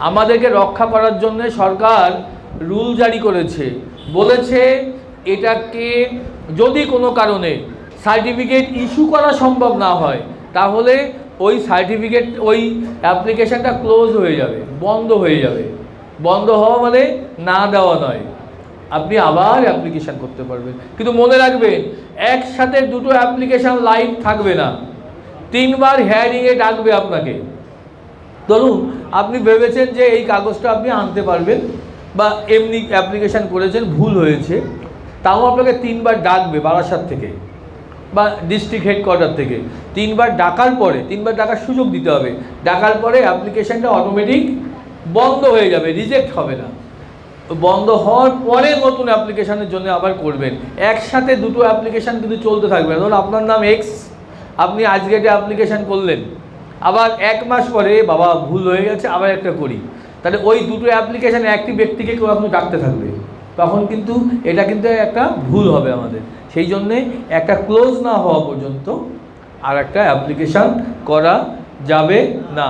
আমাদেরকে রক্ষা করার জন্য সরকার রুল জারি করেছে, বলেছে এটাকে যদি কোনো কারণে সার্টিফিকেট ইস্যু করা সম্ভব না হয় তাহলে ওই সার্টিফিকেট ওই অ্যাপ্লিকেশানটা ক্লোজ হয়ে যাবে, বন্ধ হয়ে যাবে। বন্ধ হওয়া মানে না দেওয়া নয়, আপনি আবার অ্যাপ্লিকেশান করতে পারবেন। কিন্তু মনে রাখবেন একসাথে দুটো অ্যাপ্লিকেশান লাইভ থাকবে না, 3 বার হিয়ারিংয়ে ডাকবে আপনাকে। ধরুন আপনি ভেবেছেন যে এই কাগজটা আপনি আনতে পারবেন বা এমনি অ্যাপ্লিকেশান করেছেন, ভুল হয়েছে, তাও আপনাকে 3 বার ডাকবে বারাসাত থেকে বা ডিস্ট্রিক্ট হেডকোয়ার্টার থেকে। 3 বার ডাকার পরে, 3 বার ডাকার সুযোগ দিতে হবে, ডাকার পরে অ্যাপ্লিকেশানটা অটোমেটিক বন্ধ হয়ে যাবে, রিজেক্ট হবে না। বন্ধ হওয়ার পরে নতুন অ্যাপ্লিকেশানের জন্য আবার করবেন। একসাথে দুটো অ্যাপ্লিকেশান কিন্তু চলতে থাকবে। ধরুন আপনার নাম এক্স, আপনি আজকে একটা অ্যাপ্লিকেশান করলেন, আবার 1 মাস পরে বাবা ভুল হয়ে গেছে আবার একটা করি, তাহলে ওই দুটো অ্যাপ্লিকেশান একটি ব্যক্তিকে কেউ এখন ডাকতে থাকবে, তখন কিন্তু এটা কিন্তু একটা ভুল হবে আমাদের। সেই জন্যে একটা ক্লোজ না হওয়া পর্যন্ত আর একটা অ্যাপ্লিকেশান করা যাবে না।